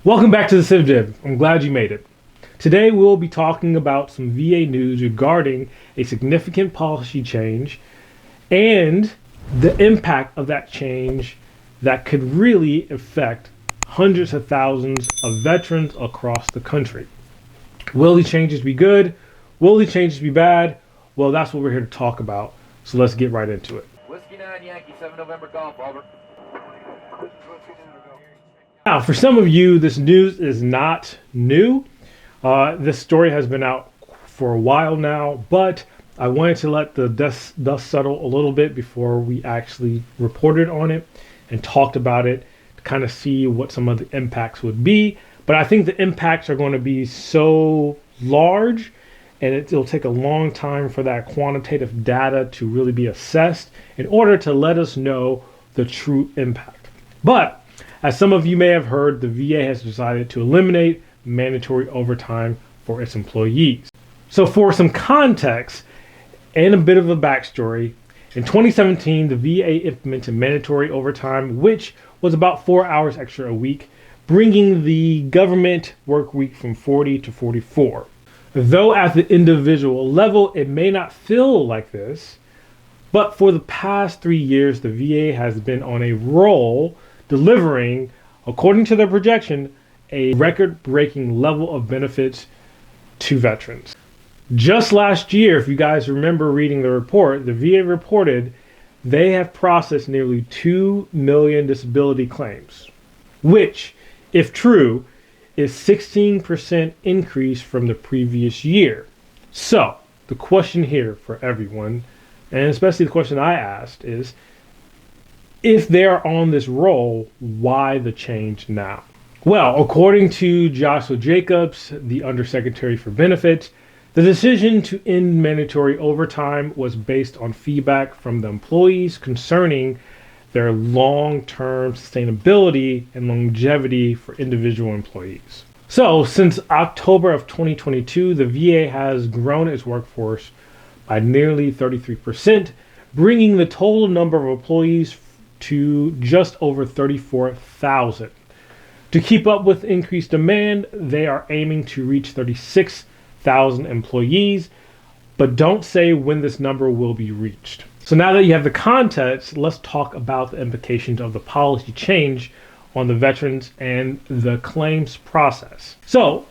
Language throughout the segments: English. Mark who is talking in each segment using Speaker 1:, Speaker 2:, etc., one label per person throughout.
Speaker 1: Welcome back to the CivDiv. I'm glad you made it. Today we'll be talking about some VA news regarding a significant policy change and the impact of that change that could really affect hundreds of thousands of veterans across the country. Will these changes be good? Will these changes be bad? Well, that's what we're here to talk about. So let's get right into it.
Speaker 2: Whiskey 9 Yankee 7 November Golf, over.
Speaker 1: Now, for some of you, this news is not new. This story has been out for a while now, but I wanted to let the dust settle a little bit before we actually reported on it and talked about it to kind of see what some of the impacts would be. But I think the impacts are going to be so large, and it'll take a long time for that quantitative data to really be assessed in order to let us know the true impact. But as some of you may have heard, the VA has decided to eliminate mandatory overtime for its employees. So for some context and a bit of a backstory, in 2017, the VA implemented mandatory overtime, which was about 4 hours extra a week, bringing the government work week from 40 to 44. Though at the individual level, it may not feel like this, but for the past 3 years, the VA has been on a roll delivering, according to their projection, a record-breaking level of benefits to veterans. Just last year, if you guys remember reading the report, the VA reported they have processed nearly 2 million disability claims, which, if true, is 16% increase from the previous year. So, the question here for everyone, and especially the question I asked, is if they're on this roll, why the change now? Well, according to Joshua Jacobs, the Undersecretary for Benefits, the decision to end mandatory overtime was based on feedback from the employees concerning their long-term sustainability and longevity for individual employees. So, since October of 2022, the VA has grown its workforce by nearly 33%, bringing the total number of employees to just over 34,000. To keep up with increased demand, they are aiming to reach 36,000 employees, but don't say when this number will be reached. So now that you have the context, let's talk about the implications of the policy change on the veterans and the claims process. So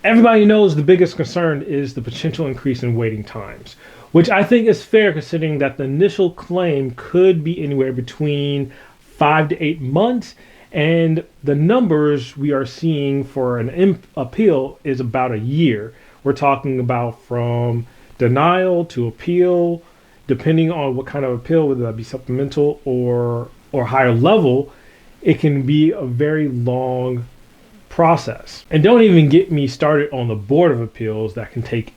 Speaker 1: everybody knows the biggest concern is the potential increase in waiting times, which I think is fair considering that the initial claim could be anywhere between 5 to 8 months, and the numbers we are seeing for an appeal is about a year. We're talking about from denial to appeal, depending on what kind of appeal, whether that be supplemental or higher level, it can be a very long process. And don't even get me started on the Board of Appeals that can take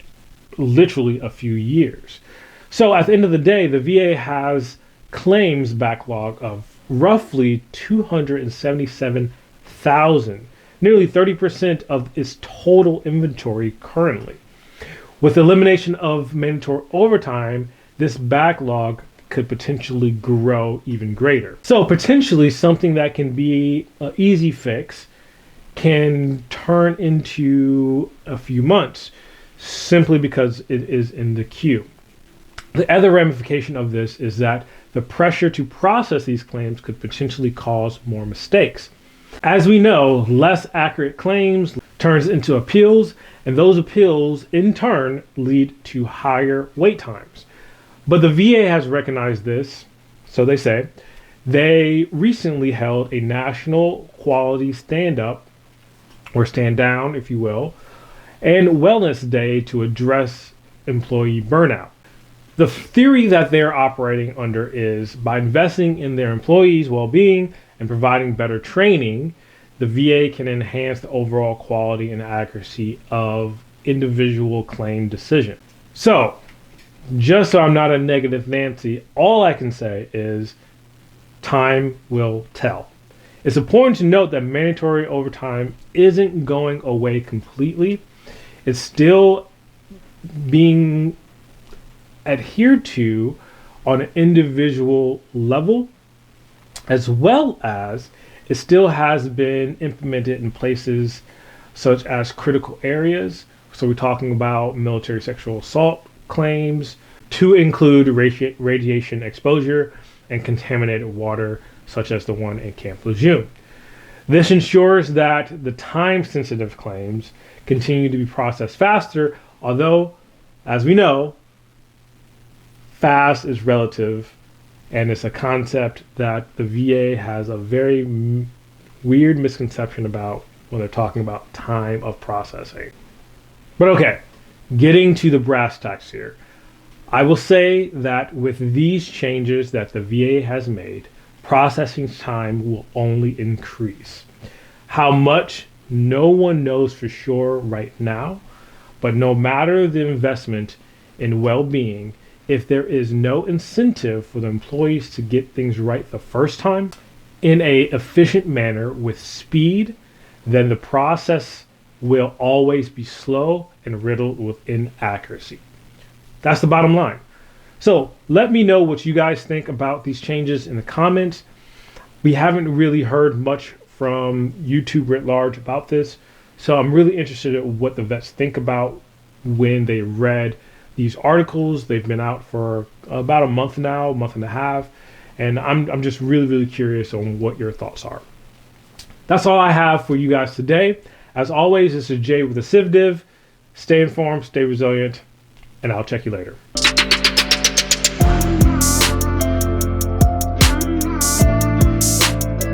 Speaker 1: literally a few years. So at the end of the day, the VA has claims backlog of roughly 277,000, nearly 30% of its total inventory currently. With the elimination of mandatory overtime, this backlog could potentially grow even greater. So potentially something that can be an easy fix can turn into a few months, simply because it is in the queue. The other ramification of this is that the pressure to process these claims could potentially cause more mistakes. As we know, less accurate claims turns into appeals, and those appeals in turn lead to higher wait times. But the VA has recognized this, so they say. They recently held a national quality stand-up, or stand-down, if you will, and wellness day to address employee burnout. The theory that they're operating under is by investing in their employees' well-being and providing better training, the VA can enhance the overall quality and accuracy of individual claim decisions. So, just so I'm not a negative Nancy, all I can say is time will tell. It's important to note that mandatory overtime isn't going away completely. It's still being adhered to on an individual level, as well as it still has been implemented in places such as critical areas. So we're talking about military sexual assault claims, to include radiation exposure and contaminated water, such as the one in Camp Lejeune. This ensures that the time-sensitive claims continue to be processed faster, although, as we know, fast is relative, and it's a concept that the VA has a very weird misconception about when they're talking about time of processing. But okay, getting to the brass tacks here. I will say that with these changes that the VA has made, processing time will only increase. How much, no one knows for sure right now, but no matter the investment in well-being, if there is no incentive for the employees to get things right the first time in a efficient manner with speed, then the process will always be slow and riddled with inaccuracy. That's the bottom line. So let me know what you guys think about these changes in the comments. We haven't really heard much from YouTube writ large about this, so I'm really interested in what the vets think about when they read these articles. They've been out for about a month now, a month and a half, and I'm just really curious on what your thoughts are. That's all I have for you guys today. As always, this is Jay with the CivDiv. Stay informed, stay resilient, and I'll check you later.